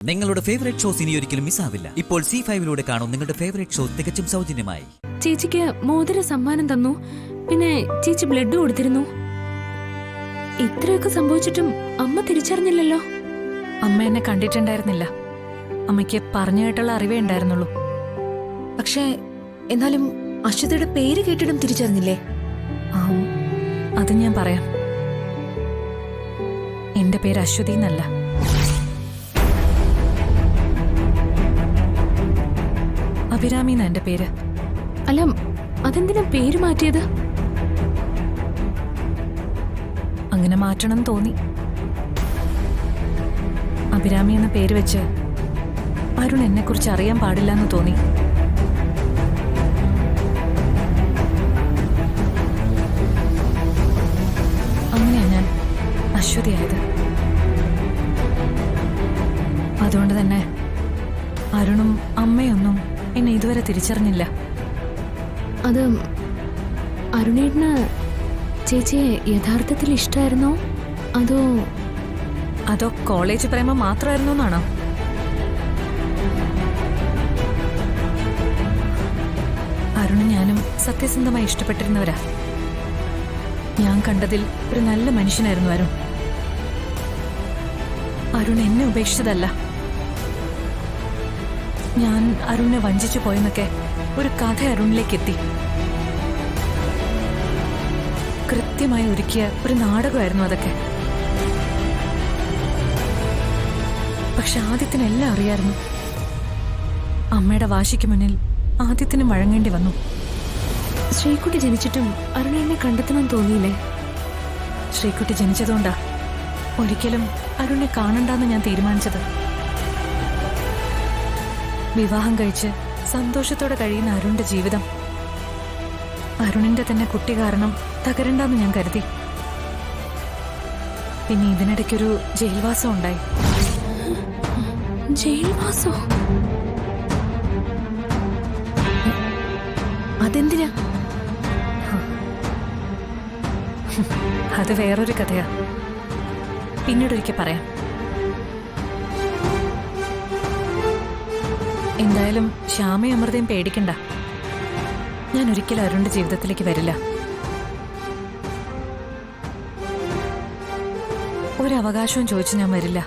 നിങ്ങളുടെ favourite shows ഇനി ഒരിക്കലും മിസ്സാവില്ല. ഇപ്പോൾ C5 കാണും നിങ്ങളുടെ ഫേവറേറ്റ് ഷോ തികച്ചും സൗജന്യമായി. ചേച്ചിക്ക് മോതിര സമ്മാനം തന്നു, പിന്നെ ചേച്ചി ബ്ലഡ് കൊടുത്തിരുന്നു. ഇത്രയൊക്കെ സംഭവിച്ചിട്ടും അമ്മ തിരിച്ചറിഞ്ഞില്ലല്ലോ. അമ്മ എന്നെ കണ്ടിട്ടുണ്ടായിരുന്നില്ല. അമ്മയ്ക്ക് പറഞ്ഞു കേട്ടുള്ള അറിവേ ഉണ്ടായിരുന്നുള്ളൂ. പക്ഷേ എന്നാലും അശ്വതിയുടെ പേര് കേട്ടിട്ടും തിരിച്ചറിഞ്ഞില്ലേ? അത് ഞാൻ പറയാം. എന്റെ പേര് അശ്വതി എന്നല്ല. അഭിരാമി എന്നാ എന്റെ പേര്. അല്ല, അതെന്തിനാ പേര് മാറ്റിയത്? അങ്ങനെ മാറ്റണം തോന്നി. അഭിരാമി എന്ന പേര് വെച്ച് അരുൺ എന്നെ കുറിച്ച് അറിയാൻ പാടില്ല എന്ന് തോന്നി. അങ്ങനെയാ ഞാൻ അശ്വതിയായത്. അതുകൊണ്ട് തന്നെ അരുണും അമ്മയൊന്നും എന്നെ ഇതുവരെ തിരിച്ചറിഞ്ഞില്ല. അത് അരുണേട്ടന് ചേച്ചിയെ യഥാർത്ഥത്തിൽ ഇഷ്ടമായിരുന്നോ, അതോ കോളേജ് പ്രേമം മാത്രമായിരുന്നു എന്നാണോ? അരുണും ഞാനും സത്യസന്ധമായി ഇഷ്ടപ്പെട്ടിരുന്നവരാ. ഞാൻ കണ്ടതിൽ ഒരു നല്ല മനുഷ്യനായിരുന്നു അരുൺ. അരുൺ എന്നെ ഉപേക്ഷിച്ചതല്ല. ഞാൻ അരുണിനെ വഞ്ചിച്ചു പോയെന്നൊക്കെ ഒരു കഥ അരുണിലേക്ക് എത്തി. കൃത്യമായി ഒരുക്കിയ ഒരു നാടകമായിരുന്നു അതൊക്കെ. പക്ഷെ ആദിത്യനെല്ലാം അറിയായിരുന്നു. അമ്മയുടെ വാശിക്ക് മുന്നിൽ ആദിത്യന് വഴങ്ങേണ്ടി വന്നു. ശ്രീകുട്ടി ജനിച്ചിട്ടും അരുണേനെ കണ്ടെത്തണമെന്ന് തോന്നിയില്ലേ? ശ്രീകുട്ടി ജനിച്ചതുകൊണ്ടാ ഒരിക്കലും അരുണിനെ കാണണ്ടെന്ന് ഞാൻ തീരുമാനിച്ചത്. വിവാഹം കഴിച്ച് സന്തോഷത്തോടെ കഴിയുന്ന അരുണിന്റെ ജീവിതം അരുണിന്റെ തന്നെ കുട്ടി കാരണം തകരണ്ടെന്ന് ഞാൻ കരുതി. പിന്നെ ഇതിനിടയ്ക്കൊരു ജയിൽവാസം ഉണ്ടായി. ജയിൽവാസോ? അതെന്തിനാ? അത് വേറൊരു കഥയാ, പിന്നീടൊരിക്കൽ പറയാം. എന്തായാലും ശ്യാമയും അമൃതയും പേടിക്കണ്ട. ഞാൻ ഒരിക്കലും അരുണിന്റെ ജീവിതത്തിലേക്ക് വരില്ല. ഒരവകാശവും ചോദിച്ചു ഞാൻ വരില്ല.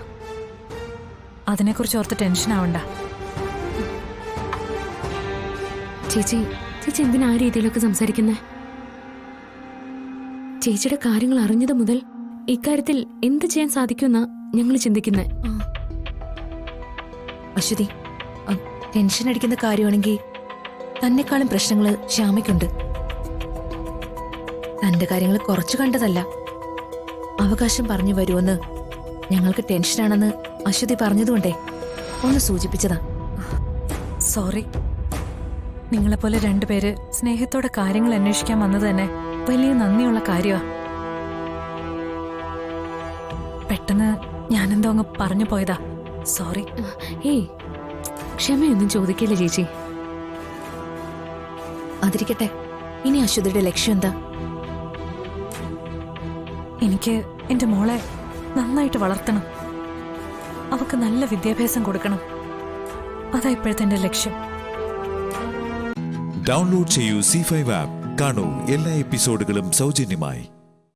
അതിനെക്കുറിച്ച് ഓർത്ത് ടെൻഷൻ ആവണ്ട. ചേച്ചി എന്തിനാ ആ രീതിയിലൊക്കെ സംസാരിക്കുന്നേ? ചേച്ചിയുടെ കാര്യങ്ങൾ അറിഞ്ഞത് മുതൽ ഇക്കാര്യത്തിൽ എന്ത് ചെയ്യാൻ സാധിക്കുമെന്നാ ഞങ്ങൾ ചിന്തിക്കുന്നേ. അശ്വതി, ടെൻഷൻ അടിക്കുന്ന കാര്യമാണെങ്കിൽ തന്നെക്കാളും പ്രശ്നങ്ങൾ ശ്യാമയ്ക്കുണ്ട്. തന്റെ കാര്യങ്ങൾ കുറച്ചു കണ്ടതല്ല. അവകാശം പറഞ്ഞു വരുമെന്ന് ഞങ്ങൾക്ക് ടെൻഷനാണെന്ന് അശ്വതി പറഞ്ഞതുകൊണ്ടേ ഒന്ന് സൂചിപ്പിച്ചതാ. സോറി. നിങ്ങളെപ്പോലെ രണ്ടുപേര് സ്നേഹത്തോടെ കാര്യങ്ങൾ അന്വേഷിക്കാൻ വന്നത് തന്നെ വലിയ നന്ദിയുള്ള കാര്യമാണ്. പെട്ടെന്ന് ഞാനെന്തോ അങ്ങ് പറഞ്ഞു പോയതാ. സോറി. ഏയ്, ക്ഷമയൊന്നും ചോദിക്കില്ല ചേച്ചി. അതിരിക്കട്ടെ, ഇനി അശ്വതിയുടെ ലക്ഷ്യം എന്താ? എനിക്ക് എന്റെ മോളെ നന്നായിട്ട് വളർത്തണം. അവക്ക് നല്ല വിദ്യാഭ്യാസം കൊടുക്കണം. അതാ ഇപ്പോഴത്തെ എന്റെ ലക്ഷ്യം. ഡൗൺലോഡ് ചെയ്യൂ C5 ആപ്പ്. കാണൂ എല്ലാ എപ്പിസോഡുകളും സൗജന്യമായി.